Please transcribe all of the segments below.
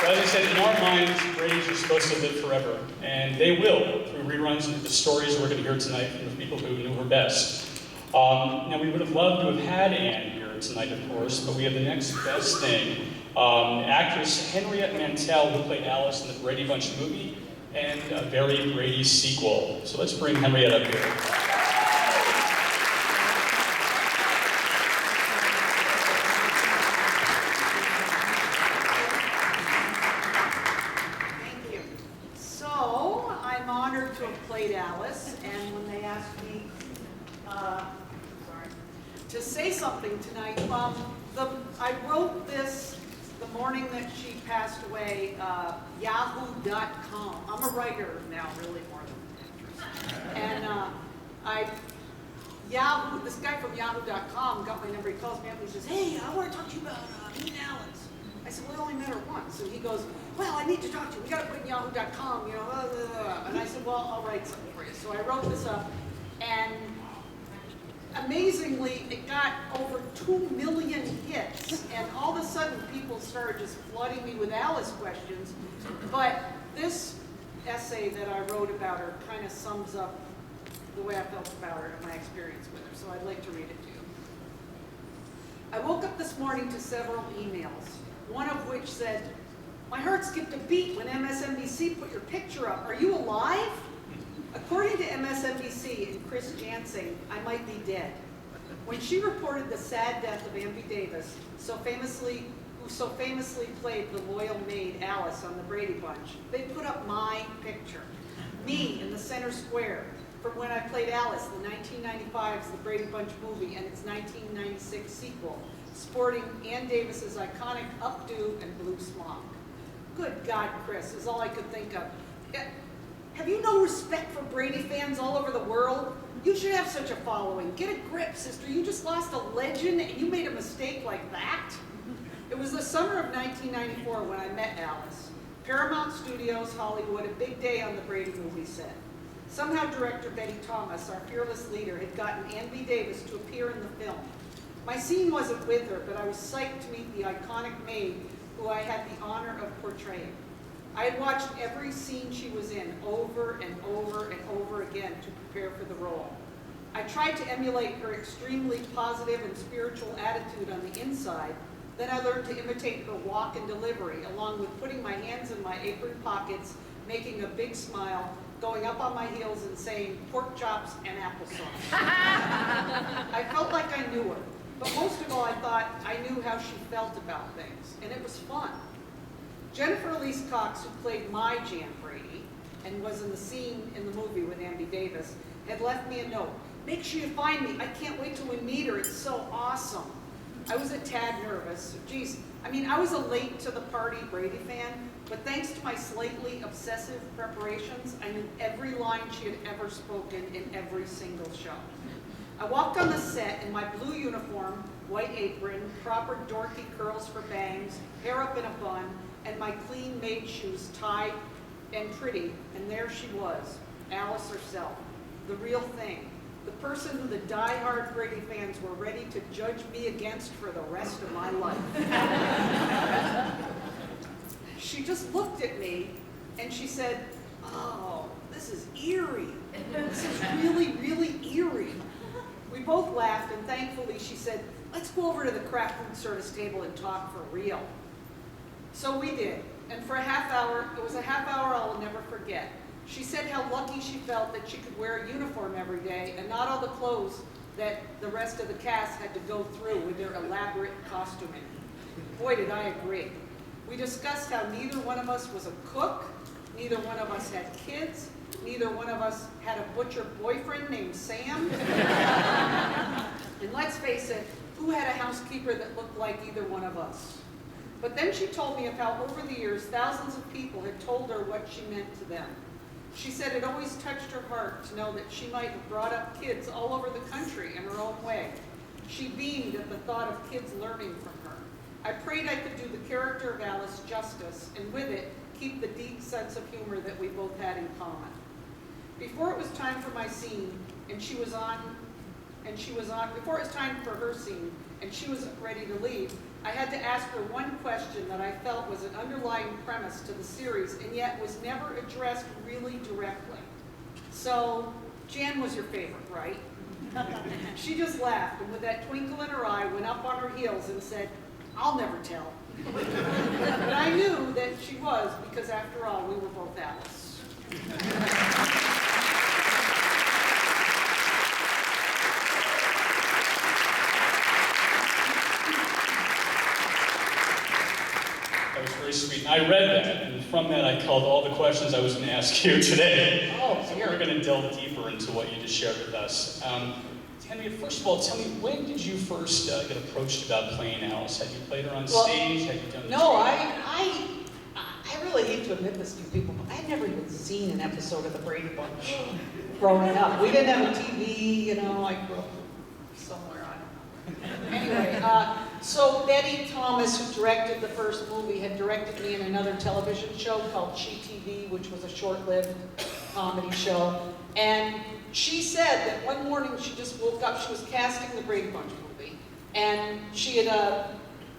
as I said, in our minds, Brady's are supposed to live forever, and they will through reruns of the stories we're going to hear tonight from the people who knew her best. Now, we would have loved to have had Anne here tonight, of course, but we have the next best thing. Actress Henriette Mantel, who played Alice in the Brady Bunch movie, and a very Brady sequel. So let's bring Henriette up here. Thank you. So, I'm honored to have played Alice, and when they asked me to say something tonight, I wrote this the morning that she passed away, yahoo.com. I'm a writer now, really, more than an actress. And this guy from yahoo.com got my number. He calls me up and he says, "Hey, I want to talk to you about me and Alice." I said, "Well, I only met her once." And he goes, "Well, I need to talk to you. We got to put in yahoo.com, you know, blah, blah, blah." And I said, "Well, I'll write something for you." So I wrote this up, and amazingly, it got over 2 million hits, and all of a sudden people started just flooding me with Alice questions. But this essay that I wrote about her kind of sums up the way I felt about her and my experience with her, so I'd like to read it to you. I woke up this morning to several emails, one of which said, "My heart skipped a beat when MSNBC put your picture up. Are you alive?" According to MSNBC and Chris Jansing, I might be dead. When she reported the sad death of Ambi Davis, who so famously played the loyal maid Alice on the Brady Bunch, they put up my picture, me in the center square, from when I played Alice, the 1995's The Brady Bunch movie and its 1996 sequel, sporting Ann Davis's iconic updo and blue smock. Good God, Chris, is all I could think of. Have you no respect for Brady fans all over the world? You should have such a following. Get a grip, sister. You just lost a legend and you made a mistake like that? It was the summer of 1994 when I met Alice. Paramount Studios, Hollywood, a big day on the Brady movie set. Somehow director Betty Thomas, our fearless leader, had gotten Ambi Davis to appear in the film. My scene wasn't with her, but I was psyched to meet the iconic maid who I had the honor of portraying. I had watched every scene she was in over and over and over again to prepare for the role. I tried to emulate her extremely positive and spiritual attitude on the inside. Then I learned to imitate her walk and delivery, along with putting my hands in my apron pockets, making a big smile, going up on my heels and saying pork chops and applesauce. I felt like I knew her, but most of all I thought I knew how she felt about things, and it was fun. Jennifer Elise Cox, who played my Jan Brady and was in the scene in the movie with Ambi Davis, had left me a note. "Make sure you find me. I can't wait till we meet her. It's so awesome." I was a tad nervous. Geez, I mean, I was a late to the party Brady fan, but thanks to my slightly obsessive preparations, I knew every line she had ever spoken in every single show. I walked on the set in my blue uniform, white apron, proper dorky curls for bangs, hair up in a bun, and my clean maid shoes tied and pretty, and there she was, Alice herself, the real thing, the person who the die-hard Brady fans were ready to judge me against for the rest of my life. She just looked at me and she said, "Oh, this is eerie. This is really, really eerie." We both laughed, and thankfully she said, "Let's go over to the craft food service table and talk for real." So we did, and for a half hour, it was a half hour I'll never forget. She said how lucky she felt that she could wear a uniform every day and not all the clothes that the rest of the cast had to go through with their elaborate costuming. Boy, did I agree. We discussed how neither one of us was a cook, neither one of us had kids, neither one of us had a butcher boyfriend named Sam. And let's face it, who had a housekeeper that looked like either one of us? But then she told me of how over the years, thousands of people had told her what she meant to them. She said it always touched her heart to know that she might have brought up kids all over the country in her own way. She beamed at the thought of kids learning from her. I prayed I could do the character of Alice justice, and with it, keep the deep sense of humor that we both had in common. Before it was time for my scene, before it was time for her scene, and she was ready to leave, I had to ask her one question that I felt was an underlying premise to the series and yet was never addressed really directly. So, Jan was your favorite, right? She just laughed and with that twinkle in her eye went up on her heels and said, "I'll never tell." But I knew that she was because after all, we were both Alice. That was very sweet. I read that, and from that I called all the questions I was going to ask you today. Oh, so we're going to delve deeper into what you just shared with us. Henriette, first of all, tell me, when did you first get approached about playing Alice? Had you played her on stage? Had you done No, I really hate to admit this to people, but I had never even seen an episode of the Brady Bunch growing up. We didn't have a TV, you know, I grew up somewhere, I don't know. Anyway, so Betty Thomas, who directed the first movie, had directed me in another television show called She TV, which was a short-lived comedy show. And she said that one morning she just woke up, she was casting the Brady Bunch movie, and she had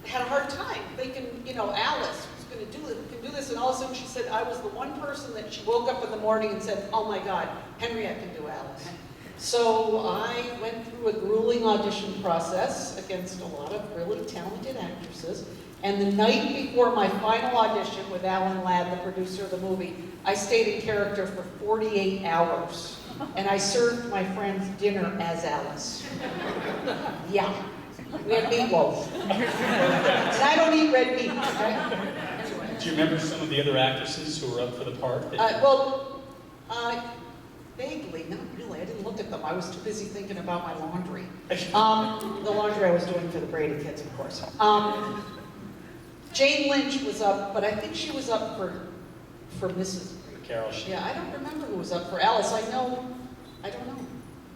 had a hard time thinking, you know, Alice was going to do it, can do this, and all of a sudden she said, I was the one person that she woke up in the morning and said, oh my God, Henriette can do Alice. So I went through a grueling audition process against a lot of really talented actresses, and the night before my final audition with Alan Ladd, the producer of the movie, I stayed in character for 48 hours, and I served my friends dinner as Alice. Yeah, we had meatloaf. And I don't eat red meat, right? Do you remember some of the other actresses who were up for the part? Vaguely, not really. I didn't look at them. I was too busy thinking about my laundry. The laundry I was doing for the Brady kids, of course. Jane Lynch was up, but I think she was up for Mrs. Carol. Yeah, I don't remember who was up for Alice. I don't know.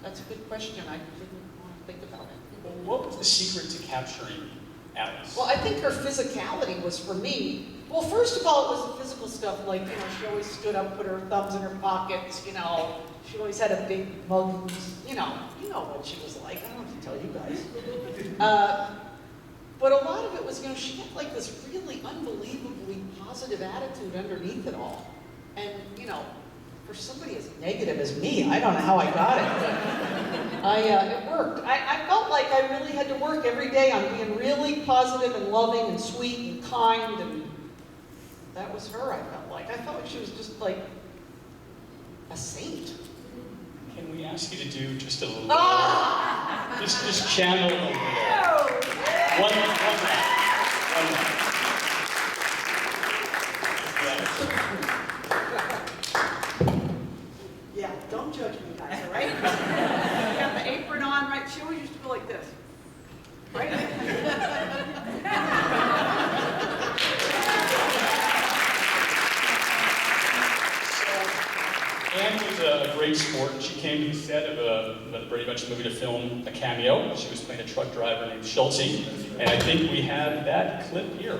That's a good question. I didn't want to think about it. Well, what was the secret to capturing Alice? Well, I think her physicality was for me. Well, first of all, it was the physical stuff, like, you know, she always stood up, put her thumbs in her pockets, you know, she always had a big mug, you know what she was like, I don't have to tell you guys. But a lot of it was, you know, she had like this really unbelievably positive attitude underneath it all. And, you know, for somebody as negative as me, I don't know how I got it, but it worked. I felt like I really had to work every day on being really positive and loving and sweet and kind, and that was her, I felt like. I felt like she was just like a saint. Can we ask you to do just a little bit? Ah! Just channel a little. One lap. Yeah, don't judge me, guys, all right? You got the apron on, right? She always used to go like this, right? Anne was a great sport. She came to the set of the Brady Bunch movie to film a cameo. She was playing a truck driver named Schulte, and I think we have that clip here.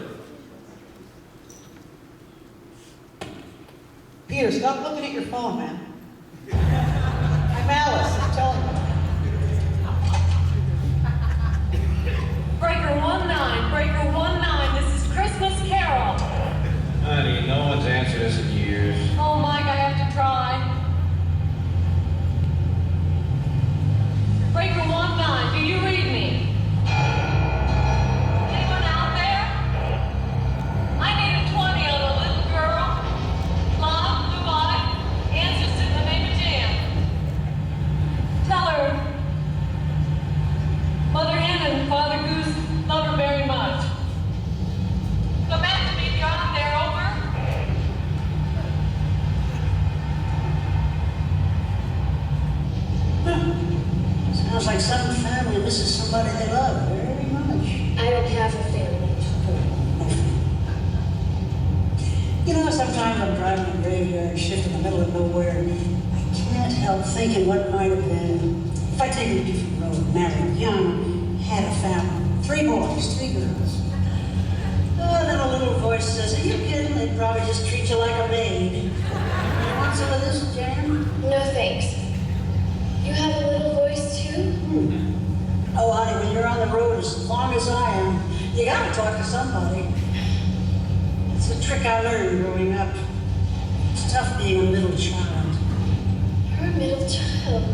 Peter, stop looking at your phone, man. I'm Alice, I'm telling you. Breaker 19, Breaker 19, this is Christmas Carol. Honey, no one's answered us in years. Oh, Mike, I have to try. Breaker 19, do you read me? Anyone out there? I need a 20 on a little girl. Blonde, blue-eyed, answers to the name of Jan. Tell her Mother Hen and Father Goose love her very much. Come back to me if you're out there, over. Sounds like some family misses somebody they love very much. I don't have a family. You know, sometimes I'm driving a graveyard shift in the middle of nowhere, and I can't help thinking what might have been if I take a different road, married young, had a family, 3 boys, 3 girls. Oh, then a little voice says, are you kidding? They'd probably just treat you like a maid. You want some of this, Jan? No thanks. You have a little voice too? Oh, honey, when you're on the road as long as I am, You gotta talk to somebody. It's a trick I learned growing up. It's tough being a middle child. You're a middle child.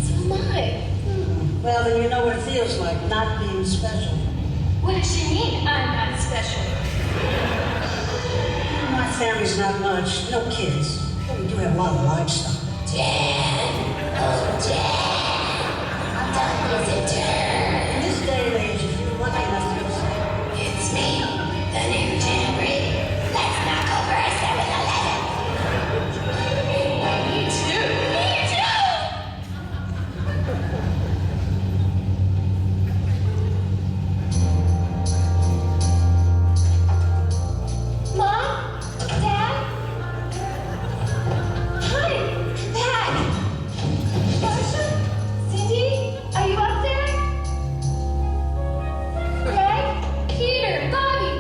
So am I. Well, then you know what it feels like, not being special. What does she mean I'm not special? My family's not much, no kids. But we do have a lot of livestock. Dad! Oh, Dad! Dad, is it Dad? In this day and age, if you're lucky enough to say, It's me, the new Jan Brady. Let's knock over a 7-Eleven. Me too. Me too! Mom? Dad? Hi, I'm back. Marsha? Cindy? Are you up there? Greg? Peter? Bobby?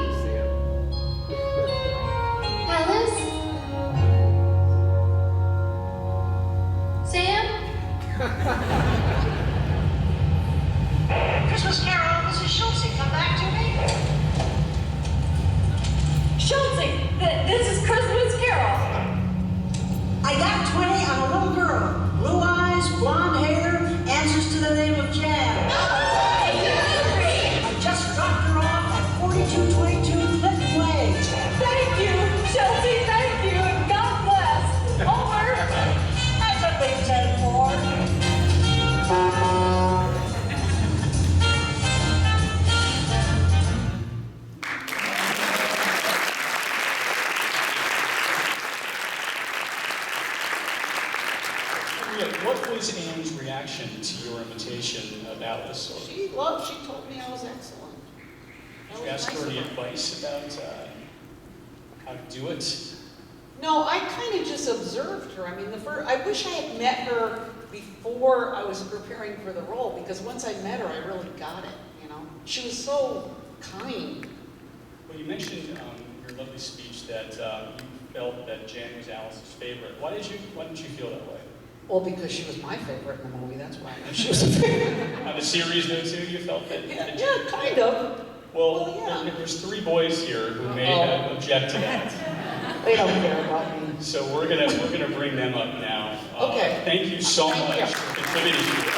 Alice? Sam? Christmas Carol, Mrs. Schultz, come back to me. Schultze, this is Christmas Carol. I got 20 on a little girl. Blue eyes, blonde hair, answers to the name of Jan. I just dropped her off at 4222 Clinton Way. Thank you, Schultze, thank you, and God bless. Over. That's a big 10-4. Yeah, what was Anne's reaction to your imitation of Alice? Or She told me I was excellent. That did you was ask nice her any of her. advice about how to do it? No, I kind of just observed her. I mean, I wish I had met her before I was preparing for the role, because once I met her, I really got it, you know? She was so kind. Well, you mentioned in your lovely speech that you felt that Jan was Alice's favorite. Why didn't you feel that way? Well, because she was my favorite in the movie, that's why I knew she was a favorite. On the series, though, too, you felt that? Yeah, kind of. Well, Well, yeah. there's 3 boys here who may object to that. They don't care about me. So we're gonna bring them up now. Okay. Thank you so Thank much you. for contributing to this.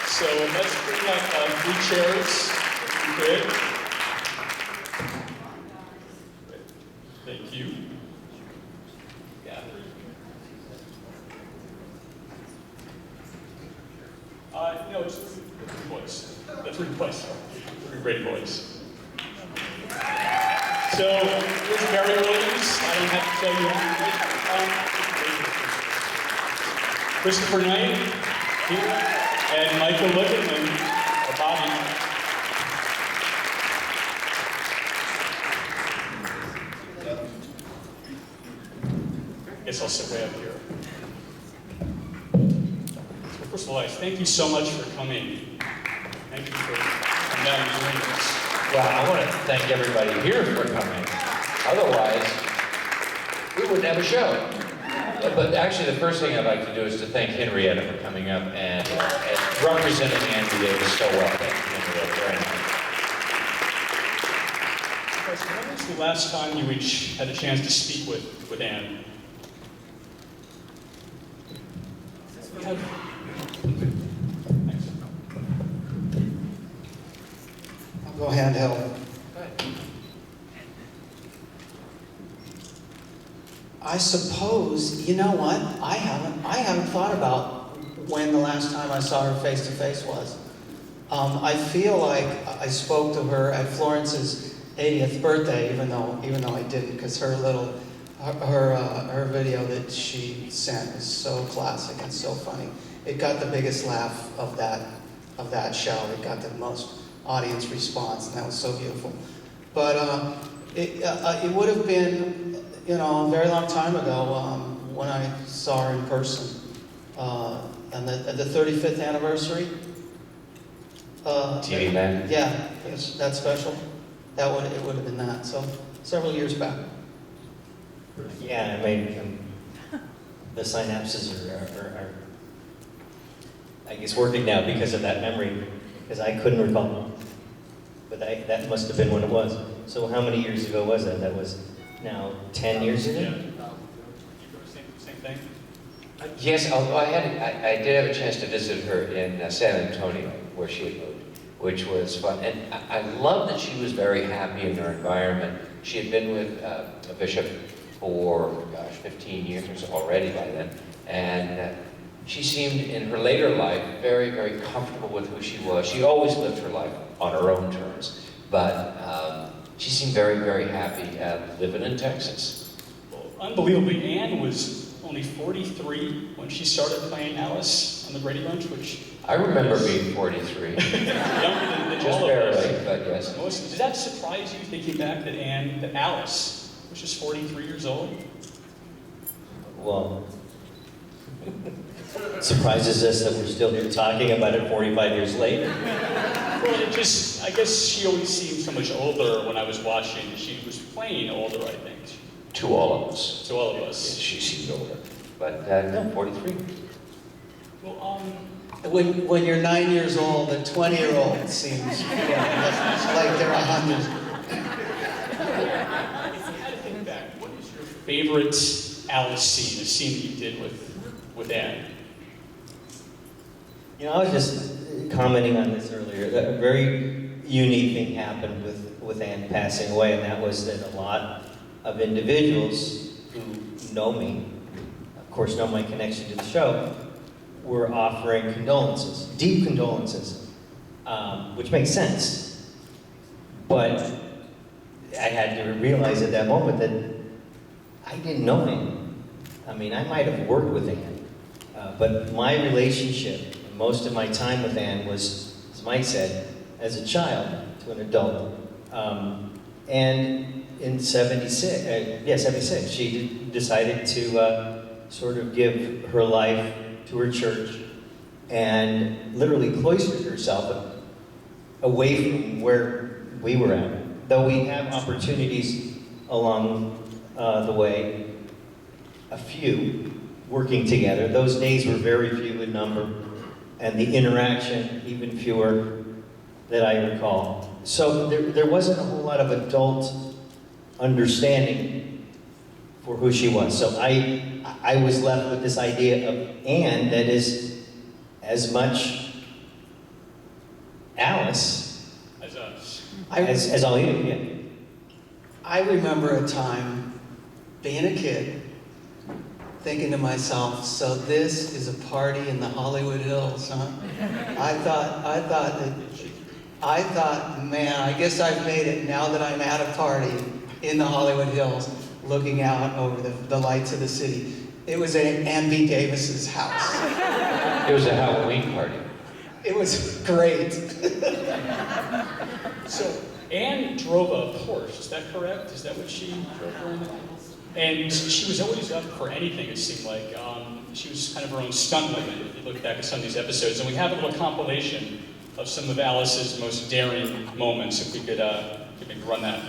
So let's bring up 3 chairs, if you could. Thank you. Yeah. No, it's the 3 boys. The 3 boys. 3 great boys. So, here's Barry Williams. I don't have to tell you Christopher Knight here, and Michael Lookinland, or Bobby. Guess I'll sit way up here. So first of all, thank you so much for coming. Thank you for coming down and doing this. Well, I want to thank everybody here for coming. Otherwise, we wouldn't have a show. But actually, the first thing I'd like to do is to thank Henriette for coming up and representing Andrew Davis so well. Thank you, Henriette, very much. Guys, when was the last time you each had a chance to speak with Anne? Thanks. I'll go handheld. I suppose, you know what? I haven't thought about when the last time I saw her face to face was. I feel like I spoke to her at Florence's 80th birthday, even though I didn't, because her video that she sent is so classic and so funny. It got the biggest laugh of that show. It got the most audience response, and that was so beautiful. But it would have been, a very long time ago when I saw her in person, and at the 35th anniversary. TV Man. Yeah, that special. It would have been that. So several years back. Yeah, I mean, the synapses are I guess, working now because of that memory, because I couldn't recall. But that must have been when it was. So how many years ago was that? That was now 10 years ago? Yeah. Same thing? Yes, although I did have a chance to visit her in San Antonio, where she had moved, which was fun. And I love that she was very happy in her environment. She had been with a bishop for, gosh, 15 years already by then. And she seemed, in her later life, very, very comfortable with who she was. She always lived her life on her own terms. But she seemed very, very happy living in Texas. Well, unbelievably, Anne was only 43 when she started playing Alice on the Brady Bunch, which... I remember being 43. Younger than Just all of us. barely, but yes. Does that surprise you, thinking back that Alice was just 43 years old? Well, it surprises us that we're still here talking about it 45 years later. Well, I guess she always seemed so much older when I was watching. She was playing older, I think. To all of us. To all of us. She seemed older. But no, 43. Well, When you're 9 years old, a 20-year-old seems like they're 100. I had to think back. What is your favorite Alice scene, a scene that you did with Anne? You know, I was just commenting on this earlier. A very unique thing happened with Anne passing away, and that was that a lot of individuals who know me, of course know my connection to the show, were offering condolences, deep condolences, which makes sense. But I had to realize at that moment that I didn't know Anne. I mean, I might have worked with Anne, but my relationship, most of my time with Anne was, as Mike said, as a child to an adult. And in 76, she decided to sort of give her life to her church and literally cloistered herself away from where we were at. Though we have opportunities along the way, a few, working together. Those days were very few in number, and the interaction even fewer that I recall. So there wasn't a whole lot of adult understanding for who she was. So I was left with this idea of Anne that is as much Alice As us. as all you, yeah. I remember a time being a kid, thinking to myself, so this is a party in the Hollywood Hills, huh? I thought, man, I guess I've made it now that I'm at a party in the Hollywood Hills, looking out over the lights of the city. It was at Ann B. Davis's house. It was a Halloween party. It was great. So Anne drove a Porsche, is that correct? Is that what she drove around? And she was always up for anything, it seemed like. She was kind of her own stunt woman, if you look back at some of these episodes. And we have a little compilation of some of Alice's most daring moments, if we could run that.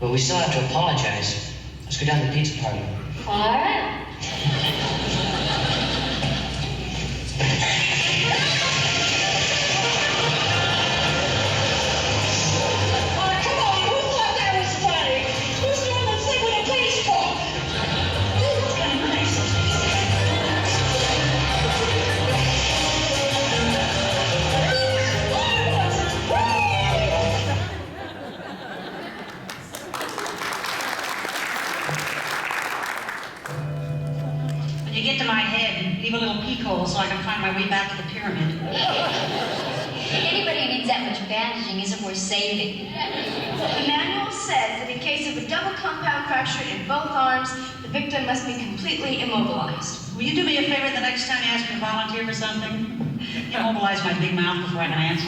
We still have to apologize. Let's go down to the pizza party. All right. bandaging isn't worth saving. The manual says that in case of a double compound fracture in both arms, the victim must be completely immobilized. Will you do me a favor the next time you ask me to volunteer for something? Immobilize my big mouth before I can answer.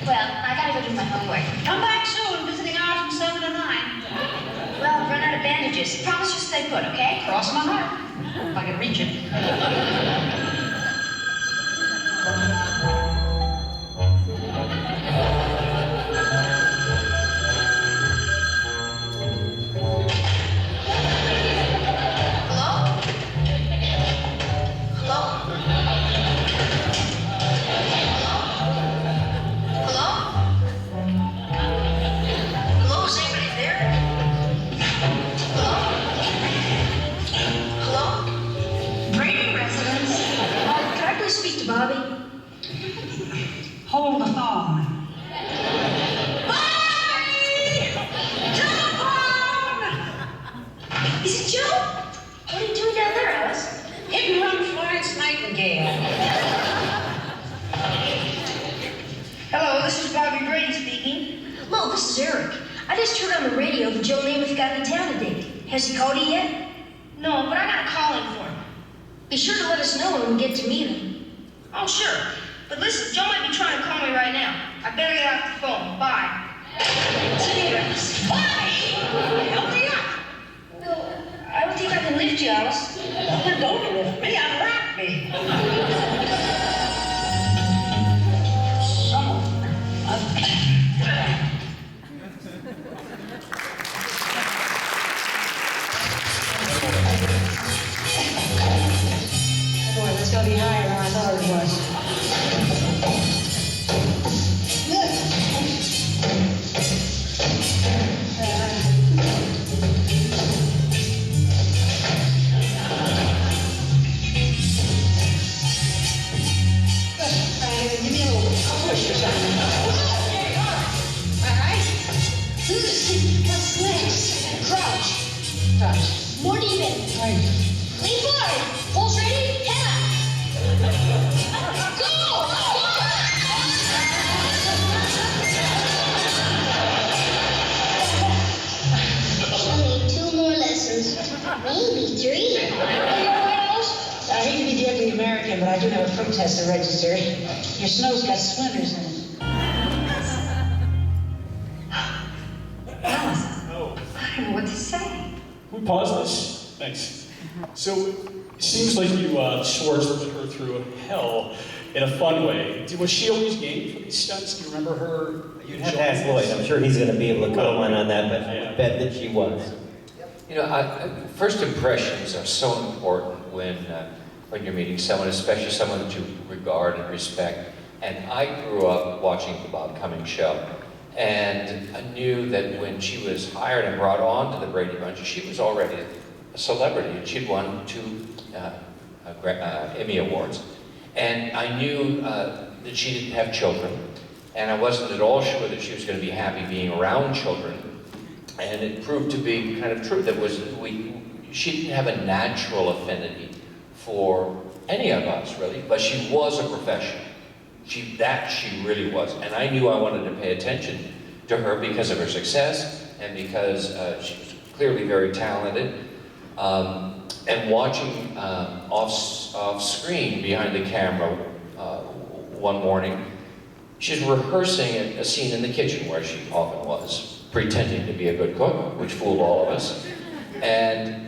Well, I gotta go do my homework. Come back soon, visiting hours from 7 to 9. Well, I've run out of bandages. Promise you'll stay put, okay? Cross my heart, if I can reach it. Bobby? Hold the phone. Bobby! Telephone! Is it Joe? What are you doing down there, Alice? Hit and run Florence Nightingale. Hello, this is Bobby Brady speaking. Hello, this is Eric. I just heard on the radio that Joe Namath got in town today. Has he called you yet? No, but I got a call in for him. Be sure to let us know when we get to meet him. Oh, sure. But listen, Joe might be trying to call me right now. I better get off the phone. Bye. Cheers. Bobby! Help me up! No, I don't think I can lift you, Alice. Well, don't lift me, unwrap me. Boy, this is gonna be higher than I thought it was. Give me a little push or something. All right? What's next? Crouch. Crouch. More deep in. Right. Lean forward. Pulse ready? Head up. Go! She'll need 2 more lessons. Maybe 3. I hate to be deadly American, but I do have a fruit test to register. Your snow's got splinters in it. Alice, I don't know what to say. Can we pause this? Thanks. So, it seems like you, Schwartz, put her through hell in a fun way. Was she always game for these stunts? Do you remember her? You'd have to ask Lloyd. I'm sure he's going to be able to comment on that, but I bet that she was. You know, first impressions are so important when you're meeting someone, especially someone that you regard and respect. And I grew up watching the Bob Cummings show, and I knew that when she was hired and brought on to the Brady Bunch, she was already a celebrity, and she'd won 2 Emmy Awards. And I knew that she didn't have children, and I wasn't at all sure that she was going to be happy being around children. And it proved to be kind of true. She didn't have a natural affinity for any of us, really, but she was a professional. She really was. And I knew I wanted to pay attention to her because of her success and because she was clearly very talented. And watching off screen behind the camera one morning, she's rehearsing a scene in the kitchen where she often was, pretending to be a good cook, which fooled all of us. And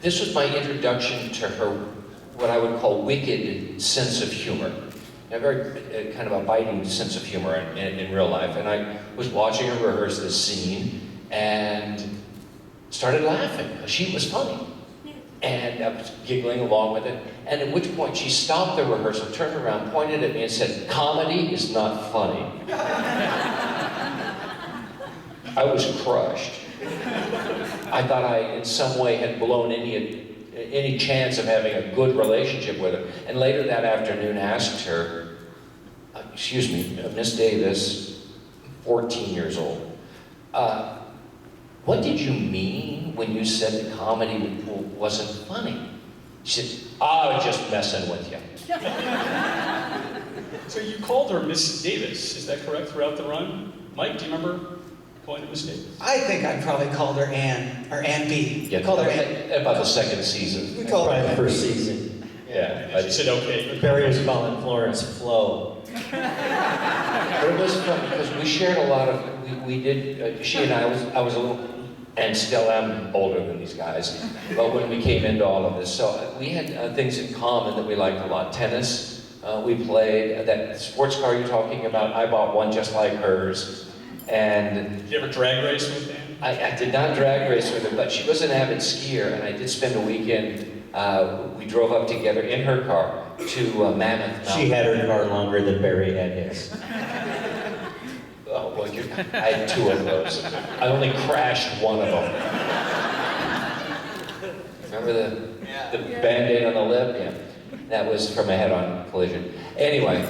this was my introduction to her, what I would call wicked sense of humor. A very kind of a biting sense of humor in real life. And I was watching her rehearse this scene and started laughing. She was funny. And I was giggling along with it. And at which point she stopped the rehearsal, turned around, pointed at me and said, "Comedy is not funny." I was crushed. I thought I, in some way, had blown any chance of having a good relationship with her. And later that afternoon asked her, "Excuse me, Miss Davis, 14 years old, what did you mean when you said that comedy wasn't funny?" She said, "I was just messing with you." So you called her Miss Davis, is that correct, throughout the run? Mike, do you remember calling her Miss Davis? I think I probably called her Ann, or Ann B. Yeah, Called her Ann. about the second season. We called her Probably the Ann. first season. Yeah. And she said, okay. Barry was calling Florence Flo. But it was fun because we shared a lot of, we did, she and I was a little, and still am older than these guys, but when we came into all of this, so we had things in common that we liked a lot. Tennis, we played, that sports car you're talking about, I bought one just like hers, and... Did you ever drag race with Ann? I did not drag race with her, but she was an avid skier, and I did spend a weekend, we drove up together in her car to Mammoth Mountain. She had her car longer than Barry had his. Oh, well, I had two of those. I only crashed one of them. Remember the Band-Aid on the lip? Yeah. That was from a head-on collision. Anyway,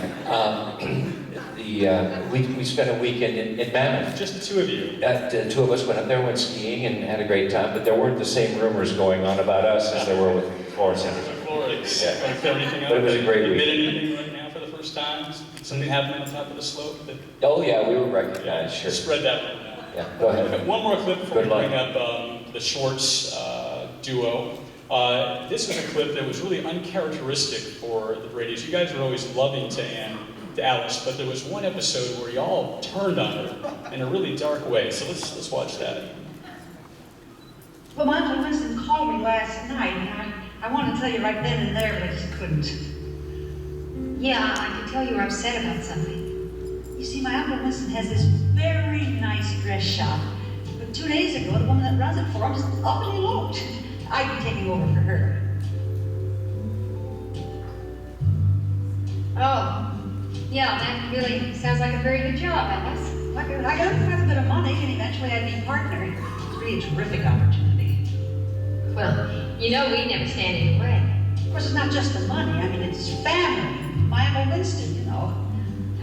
we spent a weekend in Mammoth. Just the two of you? The two of us went up there, went skiing, and had a great time, but there weren't the same rumors going on about us as there were with Florence. Florence. Yeah. Is there anything But it was a great you week. admit anything right now for the first time? Something happened on top of the slope? That, Oh yeah, we were recognized, sure. Spread that one out. Yeah, go ahead. Okay, one more clip before Good we luck. bring up the Schwartz duo. This was a clip that was really uncharacteristic for the Bradys. You guys were always loving to Alice, but there was one episode where y'all turned on her in a really dark way. So let's watch that. Well, my Uncle Winston called me last night, and I wanted to tell you right then and there, but I just couldn't. Yeah, I could tell you were upset about something. You see, my Uncle Winston has this very nice dress shop. But 2 days ago, the woman that runs it for him just up and eloped. I'd be taking over for her. Oh, yeah, that really sounds like a very good job, Alice. I got quite a bit of money, and eventually I'd be partner. It's really a terrific opportunity. Well, you know we'd never stand in your way. Of course, it's not just the money. I mean, it's family. My Uncle Winston, you know.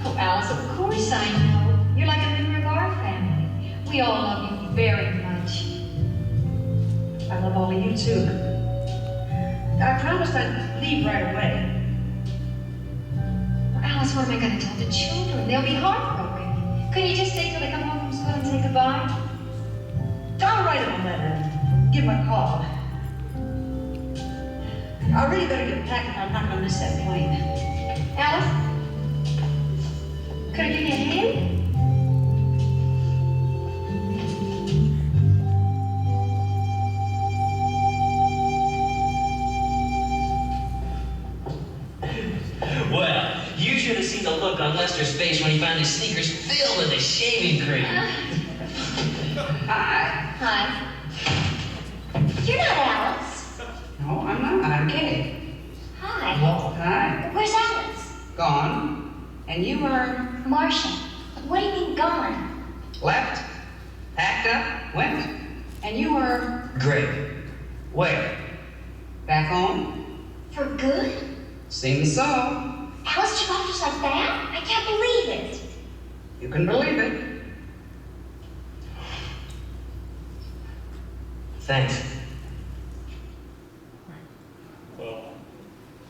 Oh, Alice, of course I know. You're like a member of our family. We all love you very much. I love all of you, too. I promised I'd leave right away. Well, Alice, what am I going to tell the children? They'll be heartbroken. Couldn't you just stay till they come home from school and say goodbye? I'll write him a letter. Give him a call. I really better get packed if I'm not going to miss that plane. Alice? Could I give you a hand? Well, you should have seen the look on Lester's face when he found his sneakers filled with the shaving cream. Hi. Hi. You're not Alice. No, I'm not. I'm Kay. Hi. Hi. Where's Alice? Gone. And you are Marcia. What do you mean gone? left, packed up, went. And you are Great. Where? back home. For good? Seems so. Alice took off just like that? I can't believe it. You can believe it. Thanks. Well,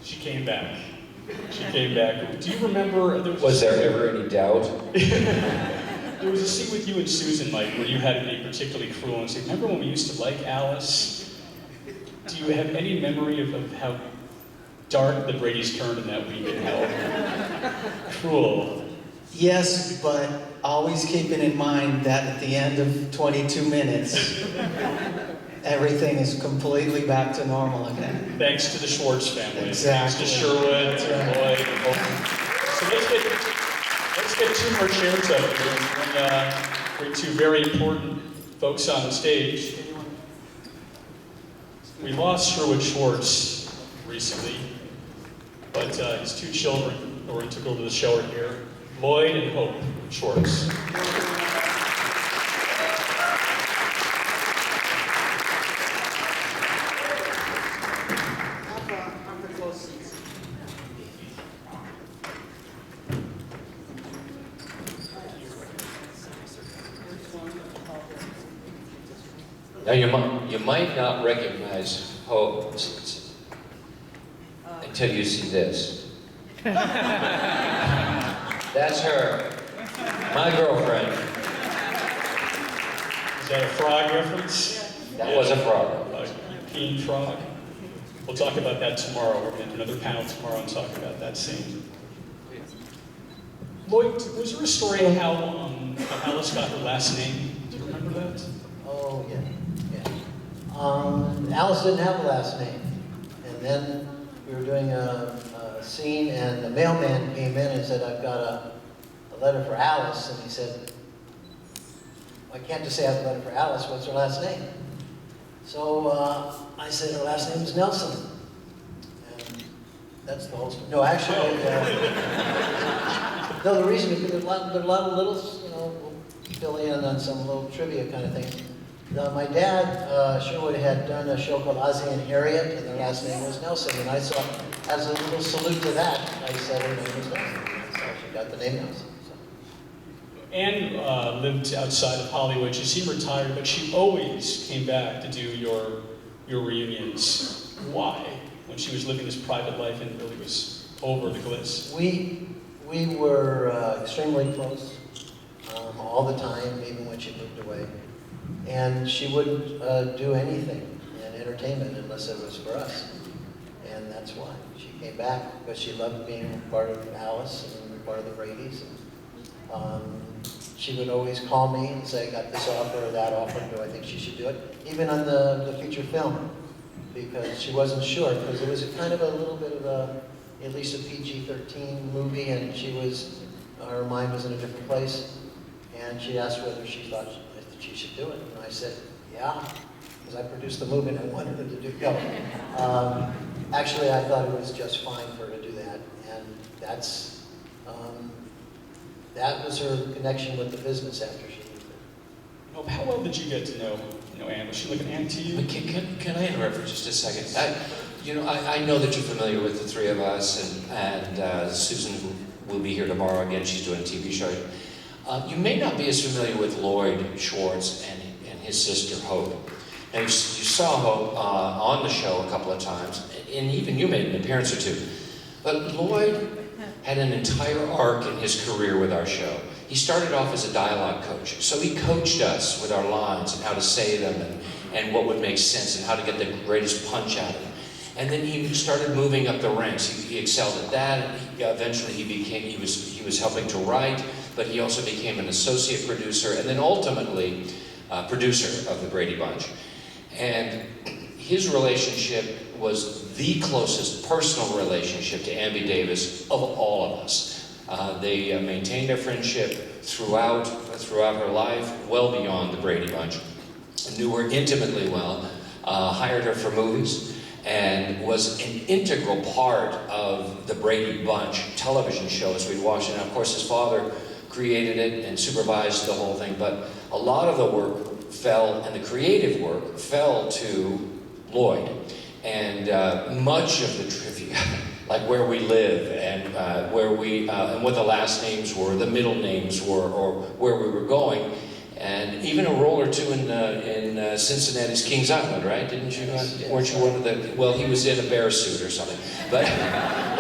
she came back. She came back. Do you remember? Was there ever any doubt? There was a scene with you and Susan, Mike, where you had to be particularly cruel and say, remember when we used to like Alice? Do you have any memory of how dark the Bradys turned in that week and how cruel? Yes, but always keeping in mind that at the end of 22 minutes, everything is completely back to normal again. Thanks to the Schwartz family. Exactly. Thanks to Sherwood, to Lloyd, and Hope. So let's get two more chairs up here and bring two very important folks on the stage. We lost Lloyd Schwartz recently, but his two children, who took over the show, are here. Lloyd and Hope Schwartz. I'm for close seats. Now you might not recognize Hope until you see this. That's her. My girlfriend. Is that a frog reference? That was a frog. Peeing frog. We'll talk about that tomorrow. We're going to do another panel tomorrow and talk about that scene. Lloyd, was there a story of how Alice got her last name? Do you remember that? Oh, yeah. Alice didn't have a last name. And then we were doing a scene, and the mailman came in and said, I've got a letter for Alice. And he said, I can't just say I have a letter for Alice. What's her last name? So I said, her last name is Nelson. And that's the whole story. No, actually, no, the reason is there's a lot of little, we'll fill in on some little trivia kind of thing. My dad, Sherwood, had done a show called Ozzie and Harriet, and their last name was Nelson. And I saw, as a little salute to that, I said her name was Nelson. So she got the name Nelson. Anne lived outside of Hollywood. She seemed retired, but she always came back to do your reunions. Why? When she was living this private life and really was over the glitz. We were extremely close all the time, even when she moved away. And she wouldn't do anything in entertainment unless it was for us. And that's why. She came back because she loved being part of Alice and part of the Bradys. She would always call me and say, I got this offer or that offer, do I think she should do it? Even on the feature film, because she wasn't sure, because it was kind of a little bit of at least a PG-13 movie, and her mind was in a different place. And she asked whether she thought she should do it. And I said, yeah, because I produced the movie and I wanted her to do it. Actually, I thought it was just fine for her to do that. And that was her connection with the business after she moved there. How well did you get to know Anne? Was she like an aunt to you? Can I interrupt for just a second? I know that you're familiar with the three of us, and Susan will be here tomorrow again. She's doing a TV show. You may not be as familiar with Lloyd Schwartz and his sister Hope. And you saw Hope on the show a couple of times, and even you made an appearance or two. But Lloyd had an entire arc in his career with our show. He started off as a dialogue coach, so he coached us with our lines and how to say them and what would make sense and how to get the greatest punch out of them. And then he started moving up the ranks. He excelled at that. And eventually he was helping to write, but he also became an associate producer and then ultimately producer of the Brady Bunch. And his relationship was the closest personal relationship to Ambi Davis of all of us. They maintained their friendship throughout her life, well beyond the Brady Bunch. Knew her intimately well, hired her for movies, and was an integral part of the Brady Bunch television show as we'd watch it. And of course, his father created it and supervised the whole thing, but a lot of the work and the creative work fell to Lloyd. And much of the trivia, like where we live and and what the last names were, the middle names were, or where we were going, and even a role or two in Cincinnati's Kings Island, right? Didn't you? Weren't you one of the? Well, he was in a bear suit or something. But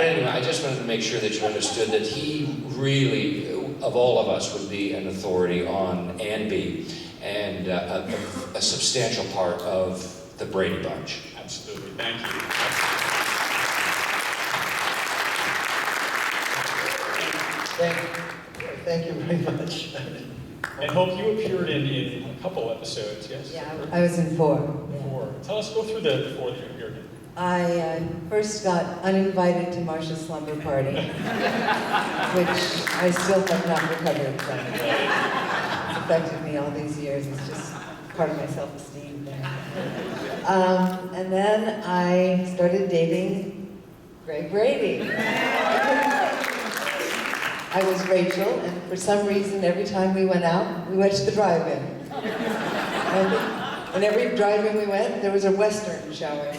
anyway, I just wanted to make sure that you understood that he really, of all of us, would be an authority on Ambi and a substantial part of the Brady Bunch. Absolutely, thank you. Thank you very much. And Hope, you appeared in a couple episodes, yes? Yeah, I was in 4. Four. Tell us, go through the 4 that you appeared in. I first got uninvited to Marcia's slumber party, which I still have not recovered from. It's affected me all these years. It's just part of my self-esteem there. And then I started dating Greg Brady. I was Rachel, and for some reason, every time we went out, we went to the drive-in. And every drive-in we went, there was a Western showing.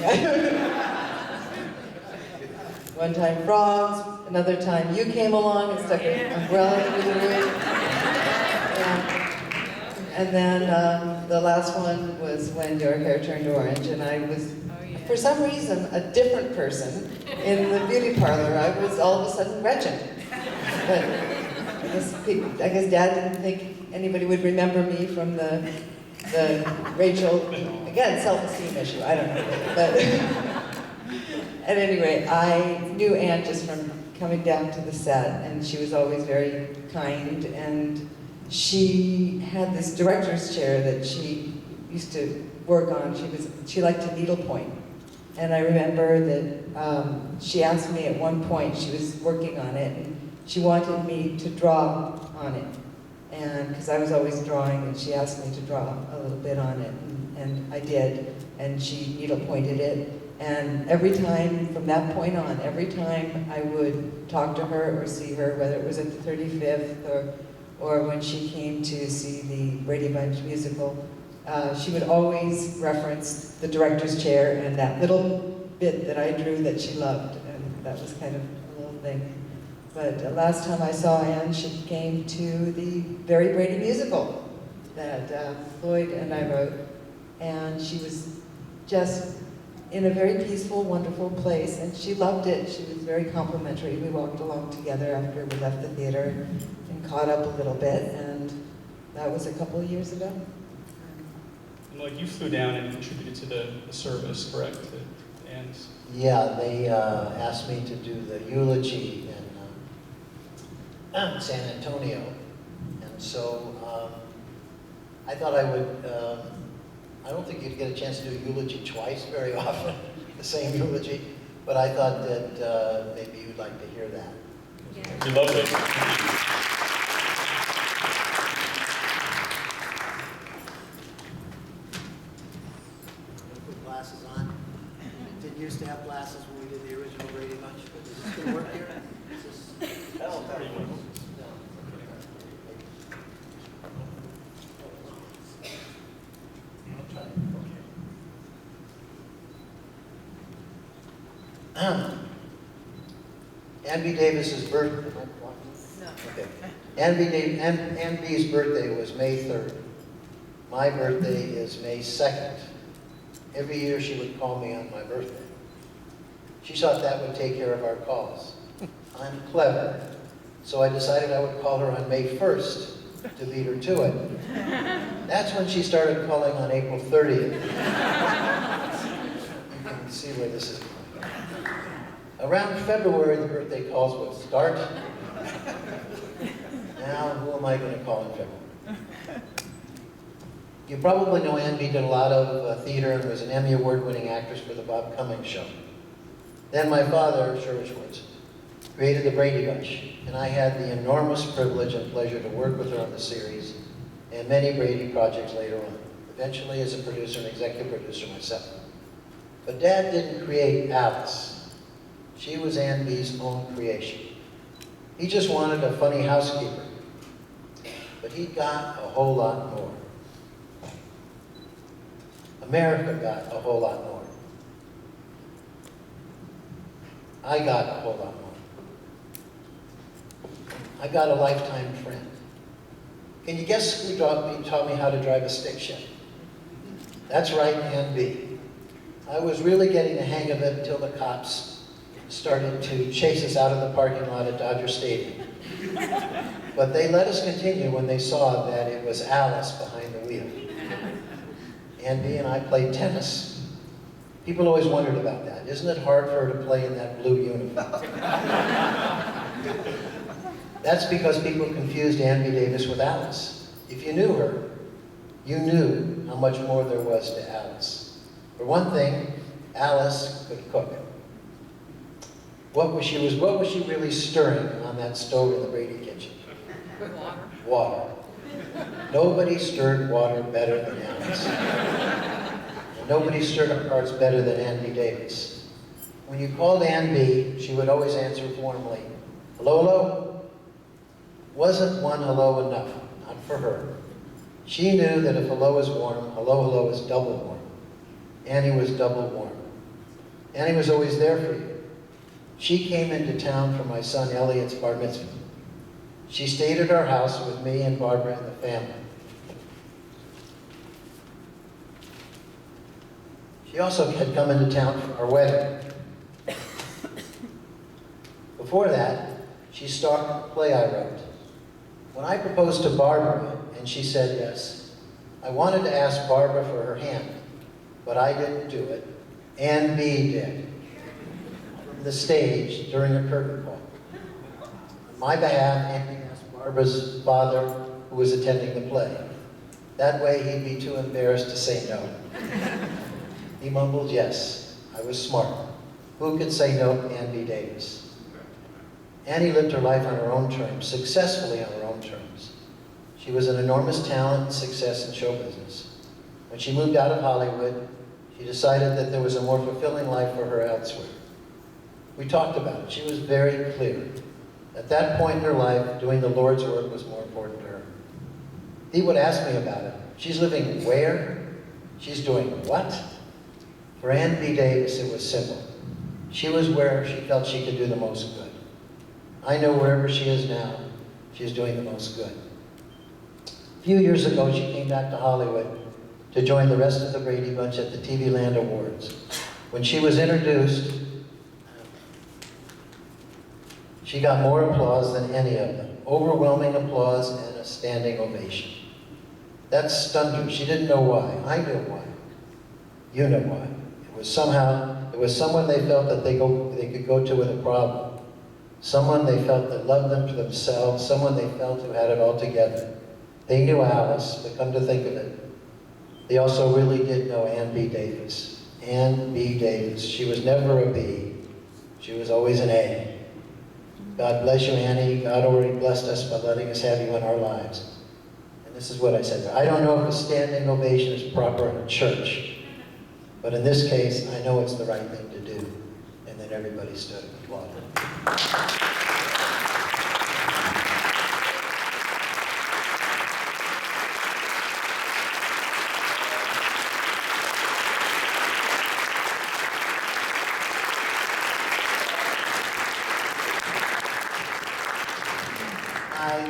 One time frogs, another time you came along and stuck an umbrella through the roof. And then the last one was when your hair turned orange, and I was for some reason, a different person in the beauty parlor. I was all of a sudden Gretchen. But I guess Dad didn't think anybody would remember me from the Rachel, again, self-esteem issue, I don't know. But at any rate, I knew Ann just from coming down to the set, and she was always very kind, and she had this director's chair that she used to work on. She liked to needlepoint. And I remember that she asked me at one point, she was working on it, and she wanted me to draw on it. And because I was always drawing, and she asked me to draw a little bit on it, and I did, and she needlepointed it. And every time, from that point on, every time I would talk to her or see her, whether it was at the 35th or when she came to see the Brady Bunch musical, she would always reference the director's chair and that little bit that I drew that she loved, and that was kind of a little thing. But last time I saw Ann, she came to the Very Brady musical that Lloyd and I wrote, and she was just in a very peaceful, wonderful place, and she loved it. She was very complimentary. We walked along together after we left the theater and caught up a little bit, and that was a couple of years ago. Lloyd, you flew down and contributed to the service, correct? And Yeah, they asked me to do the eulogy in San Antonio, and so I thought I would, I don't think you'd get a chance to do a eulogy twice very often, the same eulogy, but I thought that maybe you'd like to hear that. Yeah. We love it. Glasses on. Didn't used to have glasses when we did the original Brady Bunch, but is this going to work here? Is this... Oh, very well. Ann B. Davis's birthday. Okay. Ann B.'s birthday was May 3rd. My birthday is May 2nd. Every year she would call me on my birthday. She thought that would take care of our calls. I'm clever, so I decided I would call her on May 1st to beat her to it. That's when she started calling on April 30th. You can see where this is going. Around February, the birthday calls would start. Now, who am I going to call in February? You probably know Ann B. did a lot of theater and was an Emmy Award-winning actress for the Bob Cummings Show. Then my father, Lloyd Schwartz, created the Brady Bunch, and I had the enormous privilege and pleasure to work with her on the series and many Brady projects later on, eventually as a producer and executive producer myself. But Dad didn't create Alice. She was Ann B.'s own creation. He just wanted a funny housekeeper, but he got a whole lot more. America got a whole lot more. I got a whole lot more. I got a lifetime friend. Can you guess who taught me how to drive a stick shift? That's right, Ann B. I was really getting the hang of it until the cops started to chase us out of the parking lot at Dodger Stadium. But they let us continue when they saw that it was Alice behind the wheel. Ann B. and I played tennis. People always wondered about that. Isn't it hard for her to play in that blue uniform? That's because people confused Ann B. Davis with Alice. If you knew her, you knew how much more there was to Alice. For one thing, Alice could cook. What was she really stirring on that stove in the Brady kitchen? Water. Water. Nobody stirred water better than Alice. And nobody stirred up hearts better than Ann B. Davis. When you called Ann B., she would always answer warmly, "Hello, hello." Wasn't one hello enough? Not for her. She knew that if hello is warm, hello, hello is double warm. Annie was double warm. Annie was always there for you. She came into town for my son Elliot's bar mitzvah. She stayed at our house with me and Barbara and the family. She also had come into town for our wedding. Before that, she stalked the play I wrote. When I proposed to Barbara, and she said yes, I wanted to ask Barbara for her hand, but I didn't do it. Ann B. did. From the stage during a curtain call. On my behalf, Andy asked Barbara's father, who was attending the play. That way he'd be too embarrassed to say no. He mumbled yes. I was smart. Who could say no to Ann B. Davis? Annie lived her life on her own terms, successfully on her own terms. She was an enormous talent and success in show business. When she moved out of Hollywood, she decided that there was a more fulfilling life for her elsewhere. We talked about it. She was very clear. At that point in her life, doing the Lord's work was more important to her. He would ask me about it. She's living where? She's doing what? For Ann B. Davis, it was simple. She was where she felt she could do the most good. I know wherever she is now, she's doing the most good. A few years ago, she came back to Hollywood to join the rest of the Brady Bunch at the TV Land Awards. When she was introduced, she got more applause than any of them. Overwhelming applause and a standing ovation. That stunned her. She didn't know why. I knew why. You know why. It was someone they felt that they could go to with a problem. Someone they felt that loved them for themselves. Someone they felt who had it all together. They knew Alice, but come to think of it, they also really did know Ann B. Davis. Ann B. Davis. She was never a B. She was always an A. God bless you, Annie. God already blessed us by letting us have you in our lives. And this is what I said. I don't know if a standing ovation is proper in a church, but in this case, I know it's the right thing to do. And then everybody stood and applauded.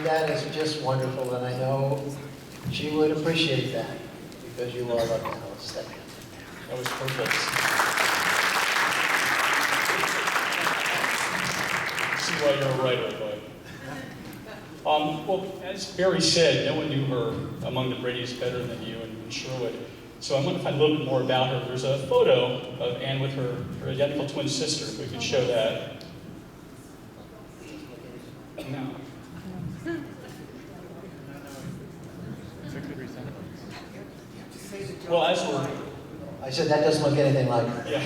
That is just wonderful, and I know she would appreciate that, because you all love Alice. Thank you. That was perfect. See why you're a writer, but. Well, as Barry said, no one knew her among the Bradys better than you and Sherwood. So I want to find a little bit more about her. There's a photo of Ann with her identical twin sister, if we could show that. No. Well, as we're... I said that doesn't look anything like her. Yeah.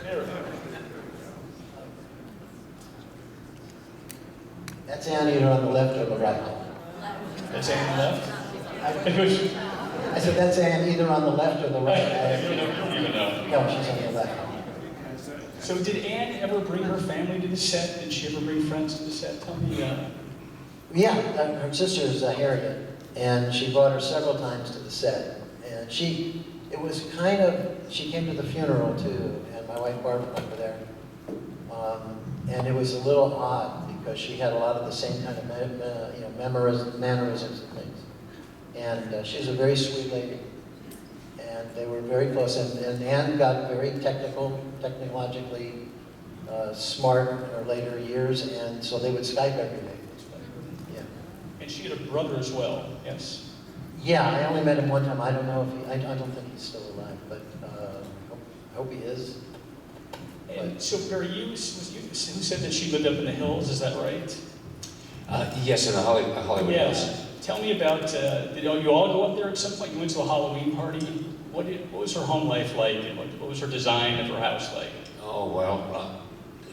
There. That's Ann either on the left or the right. That's Ann on the left? I said that's Ann either on the left or the right. You don't even know. No, she's on the left. So did Ann ever bring her family to the set? Did she ever bring friends to the set? Tell me. Yeah, her sister is Harriet, and she brought her several times to the set. And she came to the funeral too, and my wife Barbara were there. And it was a little odd because she had a lot of the same kind of mannerisms and things. And she's a very sweet lady. And they were very close. And Ann got very technologically smart in her later years, and so they would Skype every day. Yeah. And she had a brother as well, yes? Yeah, I only met him one time. I don't know if I don't think he's still alive, but I hope he is. And so, Barry, who said that she lived up in the hills? Is that right? Yes, in the Hollywood Yes. Hills. Tell me about, did you all go up there at some point? You went to a Halloween party. What was her home life like, and what was her design of her house like? Oh, well,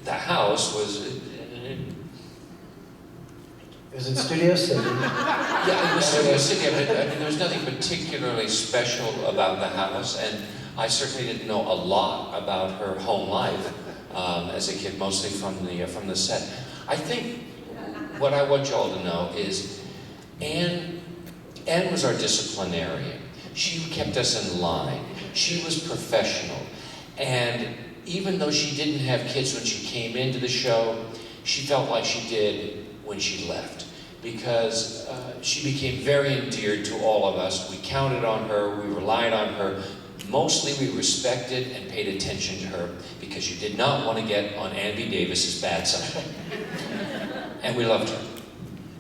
the house was... It was in Studio City. Yeah, it was Studio City. I mean, there was nothing particularly special about the house, and I certainly didn't know a lot about her home life as a kid, mostly from the set. I think what I want you all to know is Ann was our disciplinarian. She kept us in line. She was professional. And even though she didn't have kids when she came into the show, she felt like she did when she left. because she became very endeared to all of us. We counted on her, we relied on her. Mostly we respected and paid attention to her because you did not want to get on Andy Davis's bad side. And we loved her.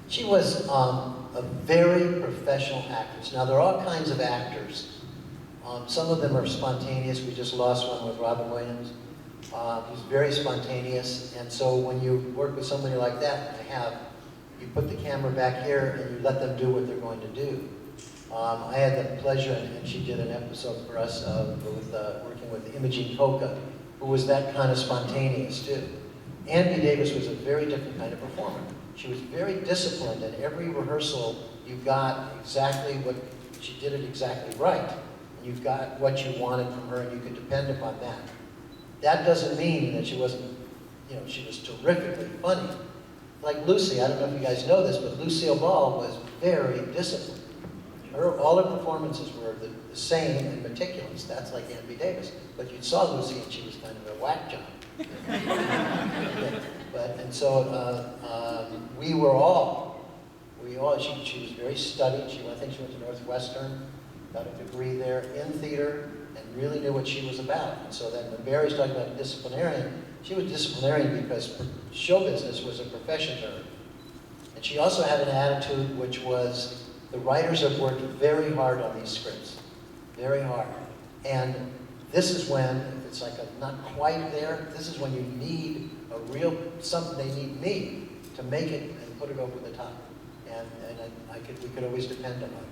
She was a very professional actress. Now, there are all kinds of actors. Some of them are spontaneous. We just lost one with Robin Williams. He's very spontaneous, and so when you work with somebody like that, you put the camera back here and you let them do what they're going to do. I had the pleasure, and she did an episode for us working with Imogen Coca, who was that kind of spontaneous too. Andy Davis was a very different kind of performer. She was very disciplined, and every rehearsal you got exactly what, she did it exactly right. And you got what you wanted from her, and you could depend upon that. That doesn't mean that she wasn't, she was terrifically funny. Like Lucy, I don't know if you guys know this, but Lucille Ball was very disciplined. All her performances were the same and meticulous. That's like Andy Davis. But you saw Lucy and she was kind of a whack job. She was very studied. I think she went to Northwestern, got a degree there in theater, and really knew what she was about. And so then when Barry's talking about a disciplinarian, she was disciplinarian because show business was a profession to her. And she also had an attitude which was, the writers have worked very hard on these scripts, very hard. And this is when, if it's like not quite there, this is when you need a real, they need me to make it and put it over the top. And we could always depend on it.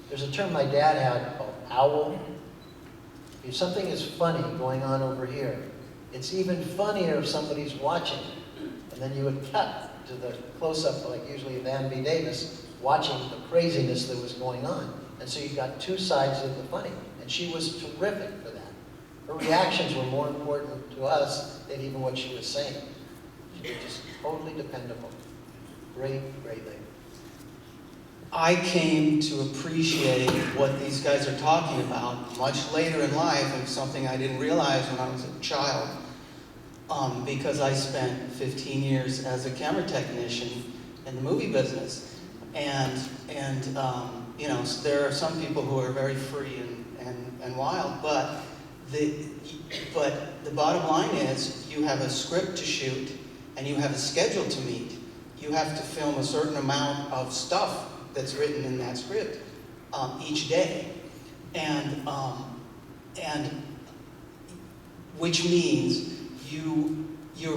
There's a term my dad had called owl. If something is funny going on over here, it's even funnier if somebody's watching. And then you would cut to the close-up, like usually of Ann B. Davis, watching the craziness that was going on. And so you've got two sides of the funny. And she was terrific for that. Her reactions were more important to us than even what she was saying. She was just totally dependable. Great, great lady. I came to appreciate what these guys are talking about much later in life, and something I didn't realize when I was a child, because I spent 15 years as a camera technician in the movie business. And there are some people who are very free and wild, but the bottom line is you have a script to shoot and you have a schedule to meet. You have to film a certain amount of stuff that's written in that script each day, and which means you're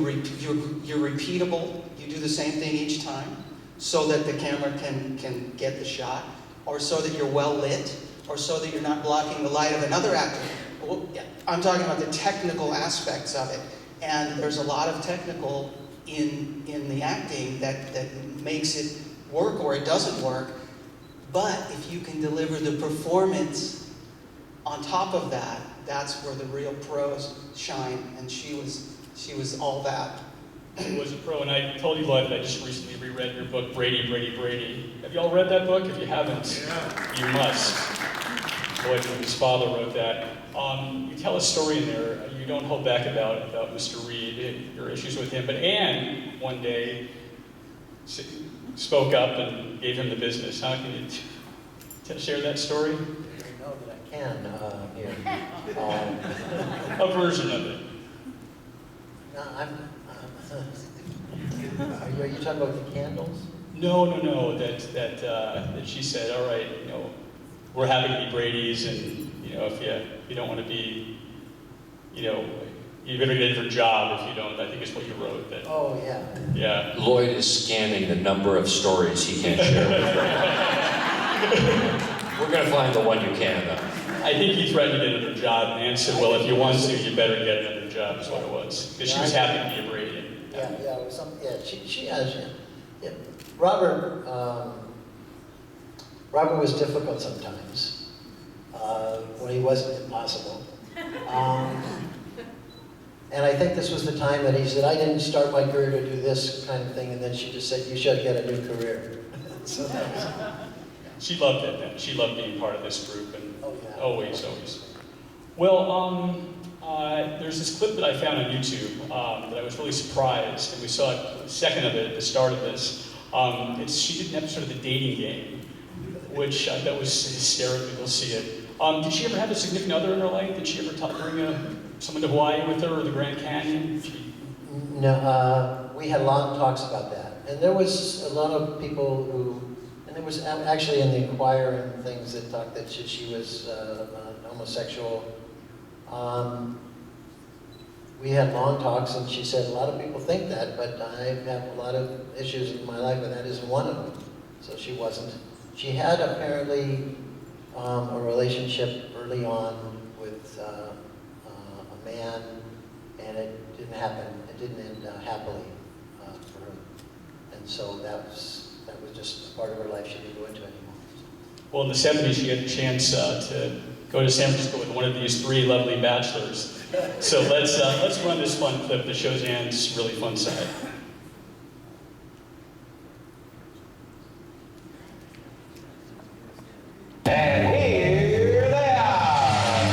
repeatable. You do the same thing each time, so that the camera can get the shot, or so that you're well lit, or so that you're not blocking the light of another actor. Well, I'm talking about the technical aspects of it, and there's a lot of technical in the acting that makes it work or it doesn't work. But if you can deliver the performance on top of that, that's where the real pros shine. And she was all that. She was a pro, and I told you, Lloyd, that I just recently reread your book, Brady, Brady, Brady. Have you all read that book? If you haven't, you must. Lloyd, his father wrote that. You tell a story in there. You don't hold back about Mr. Reed, your issues with him. But Anne, one day, spoke up and gave him the business. How can you share that story? I don't know that I can here. A version of it. No, are you talking about the candles? No. That she said, all right, we're happy to be Brady's, and if you don't want to be, you're going to get a different job if you don't. I think it's what you wrote. That. Oh yeah. Yeah. Lloyd is scanning the number of stories he can't share with Brady. We're going to find the one you can, though. I think he threatened to get another job, and Ann said, well, if you want to, you better get another job, is what it was. Because she was happy to be a Brady. She has. Yeah. Robert was difficult sometimes when he wasn't impossible. And I think this was the time that he said, I didn't start my career to do this kind of thing, and then she just said, you should get a new career. So that was, she loved it then. She loved being part of this group, and always. Well, there's this clip that I found on YouTube that I was really surprised, and we saw a second of it at the start of this. She did an episode of The Dating Game, which I thought was hysterical to see it. Did she ever have a significant other in her life? Did she ever bring someone to Hawaii with her or the Grand Canyon? No, we had long talks about that. And there was a lot of people who, and there was actually in the Inquirer and things that talked that she was homosexual. We had long talks, and she said, a lot of people think that, but I have a lot of issues in my life, and that isn't one of them. So she wasn't. She had apparently a relationship early on with a man, and it didn't happen. It didn't end happily for her. And so that was just a part of her life she didn't go into anymore. Well, in the 70s, she had a chance to go to San Francisco with one of these 3 lovely bachelors. So let's run this fun clip that shows Anne's really fun side. And here they are.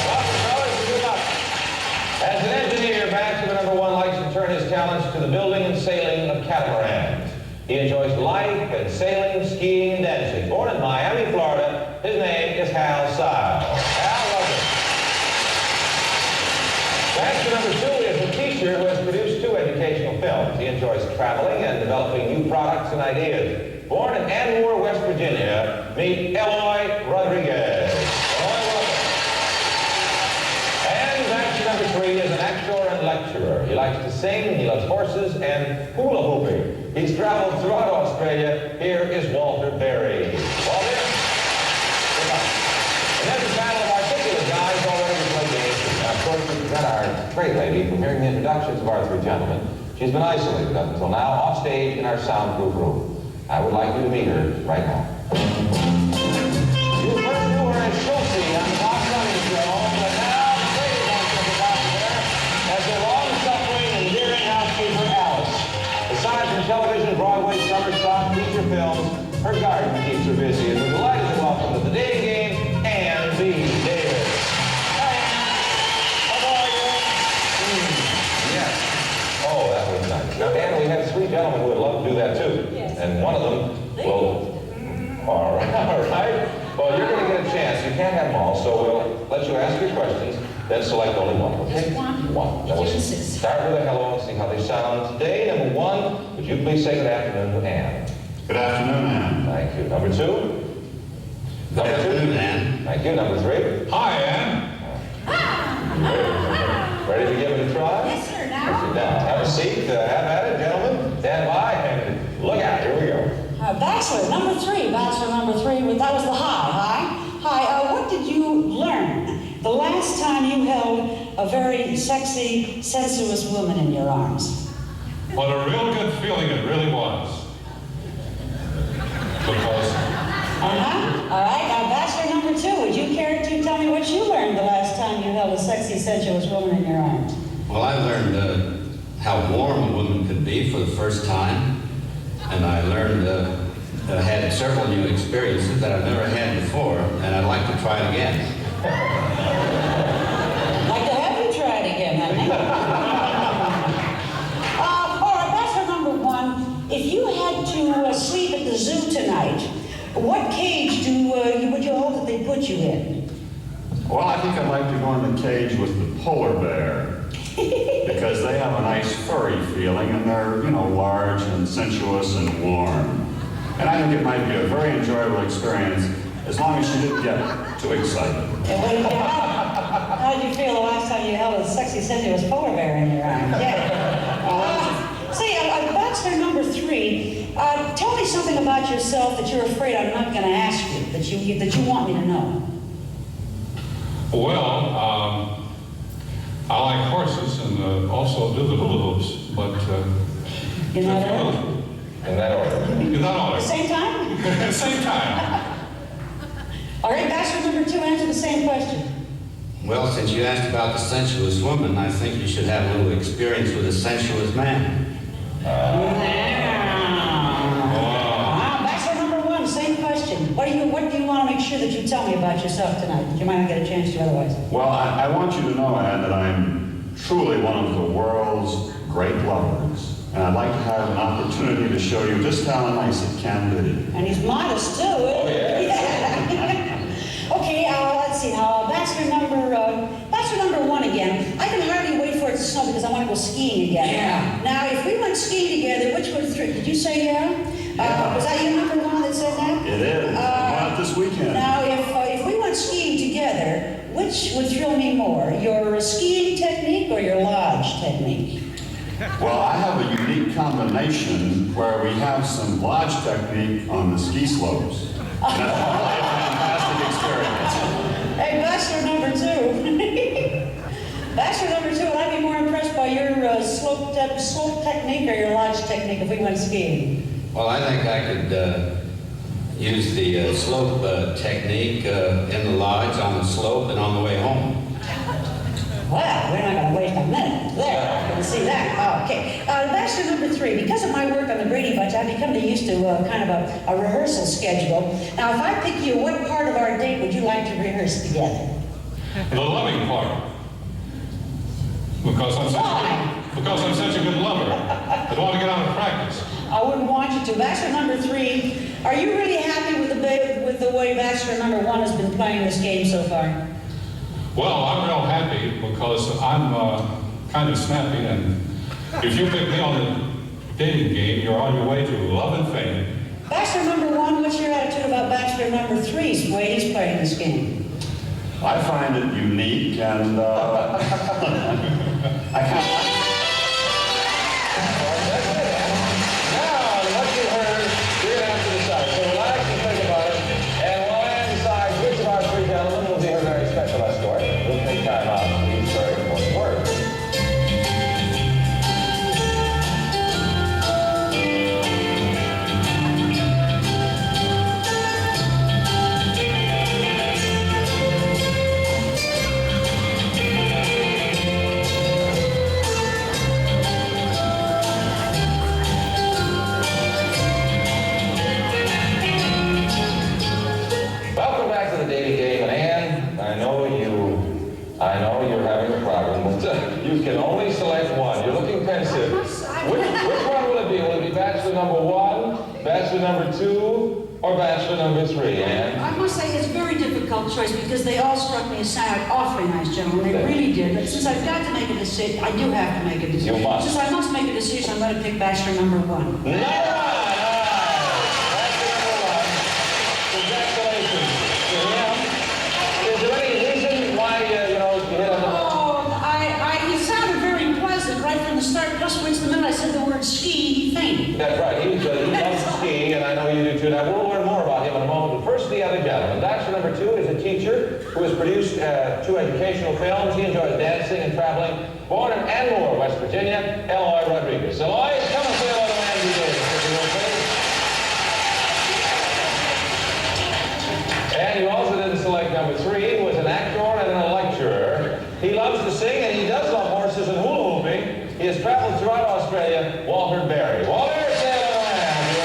Welcome, fellas, good luck. As an engineer, Bachelor number 1 likes to turn his talents to the building and sailing of catamarans. He enjoys life and sailing, skiing, and dancing. Born in Miami, Florida, his name is Hal Sile. Hal, welcome. Bachelor number 2 is a teacher who has produced 2 educational films. He enjoys traveling and developing new products and ideas. Born in Anmore, West Virginia, meet Eloy Rodriguez. Eloy, welcome. And Bachelor number 3 is an actor and lecturer. He likes to sing, he loves horses, and hula hooping. He's traveled throughout Australia. Here is Walter Berry. Walter? Good luck. And there's a panel of articulate guys already to play games. Now, of course, we present our great lady from hearing the introductions of our 3 gentlemen. She's been isolated up until now, off stage in our soundproof room. I would like you to meet her right now. You first knew her as Chelsea on the Bob Running Show, but now the Brady Bunch is about her as their long-suffering and endearing housekeeper, Alice. Aside from television, Broadway, summer stock, feature films, her garden keeps her busy, and we're delighted to welcome to the Dating Game, Anne B. Davis. Hi, Anne. How are you? Yes. Oh, that was nice. Now, Anne, we have 3 gentlemen who would love to do that, too. Yes. And one of them will... All right. Well, you're going to get a chance. You can't have them all, so we'll let you ask your questions, then select only one, okay? One. Then we'll start with a hello and see how they sound. Today, number 1, would you please say good afternoon to Anne? Good afternoon, Anne. Thank you. Number 2? Good afternoon, Anne. Thank you. Number 3? Hi, Anne. Ready to give it a try? Yes, sir. Now. Sit down. Have a seat. Have at it, gentlemen. Stand by and look out. Here we go. Bachelor number 3, that was the hi. What did you learn the last time you held a very sexy, sensuous woman in your arms? What a real good feeling it really was. Because... All right, now Bachelor number 2, would you care to tell me what you learned the last time you held a sexy, sensuous woman in your arms? Well, I learned how warm a woman could be for the first time. And I learned that I had several new experiences that I've never had before, and I'd like to try it again. I'd like to have you try it again, honey. All right, Bachelor number 1, if you had to sleep at the zoo tonight, what cage would you hope that they put you in? Well, I think I'd like to go in the cage with the polar bear. Because they have a nice furry feeling, and they're, large and sensuous and warm. And I think it might be a very enjoyable experience, as long as you didn't get too excited. How did you feel the last time you held a sexy, sensuous polar bear in your arms? Yeah. Say, Bachelor number 3, tell me something about yourself that you're afraid I'm not going to ask you, that you want me to know. Well, I like horses and also do the hula hoops, but... In that order? In that order. In that order. At the same time? At the same time. All right, Bachelor number 2, answer the same question. Well, since you asked about the sensuous woman, I think you should have a little experience with a sensuous man. Bachelor number 1, same question. What do you want to make sure that you tell me about yourself tonight that you might not get a chance to otherwise? Well, I want you to know, Anne, that I'm truly one of the world's great lovers. And I'd like to have an opportunity to show you just how nice it can be. And he's modest too. Oh, yeah. Okay, let's see now. Bachelor number one again. I can hardly wait for it to snow because I want to go skiing again. Yeah. Now, if we went skiing together, which would did you say yeah? Was that you number one that said that? It is. Not this weekend. Now, if we went skiing together, which would thrill me more, your skiing technique or your lodge technique? Well, I have a unique combination where we have some lodge technique on the ski slopes. And that's probably a fantastic experience. Hey, Bachelor number two. Bachelor number two, would I be more impressed by your slope technique or your lodge technique if we went skiing? Well, I think I could use the slope technique in the lodge, on the slope, and on the way home. Well, we're not going to waste a minute. There, you can see that. Oh, okay. Bachelor number three, because of my work on the Brady Bunch, I've become used to kind of a rehearsal schedule. Now, if I pick you, what part of our date would you like to rehearse together? The loving part. Because I'm such a good lover. I don't want to get out of practice. I wouldn't want you to. Bachelor number three, are you really happy with the way Bachelor number one has been playing this game so far? Well, I'm real happy because I'm kind of snappy, and if you pick me on the dating game, you're on your way to love and fame. Bachelor number one, what's your attitude about Bachelor number three's way he's playing this game? I find it unique, and I can't. You can only select one. You're looking pensive. Which one will it be? Will it be Bachelor number one, Bachelor number two, or Bachelor number three, Anne? I must say it's a very difficult choice because they all struck me as sounding awfully nice gentlemen. They really did. But since I've got to make a decision, I do have to make a decision. You must. Since I must make a decision, I'm going to pick Bachelor number one. Ski, he fainted. That's right. He loves skiing, and I know you do too. Now, we'll learn more about him in a moment. But first, the other gentleman. Bachelor number two is a teacher who has produced 2 educational films. He enjoys dancing and traveling. Born in Anmore, West Virginia, Eloy Rodriguez. Eloy, come and say hello to Andy Davis, if you will, please. And you also didn't select number three, who is an actor and a lecturer. He loves to sing, and he does love horses and hula hooping. He has traveled throughout Australia, Walter Berry. Walter, say hello to Andy.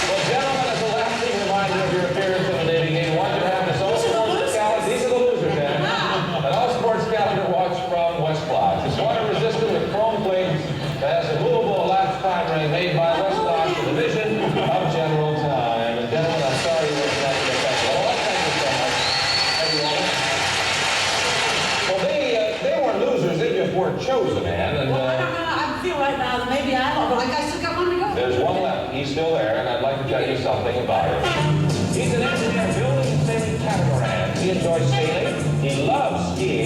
Well, gentlemen, as a lasting reminder of your appearance in the dating game, I want you to have this all sports calendar. These are the losers, then. An all sports calendar watch from West Lodge. It's water resistant with chrome plates that has a movable elapsed time ring made by West Lodge for the vision of General Time. And gentlemen, I'm sorry you weren't that good. Well, thank you so much, everyone. Well, they weren't losers, they just weren't chosen, Anne. And, well, I don't know. I feel right now that maybe I will, but I still got one to go. There's one left. He's still there, and I'd like to tell you something about it. He's an engineer building and sailing catamaran. He enjoys sailing. He loves skiing.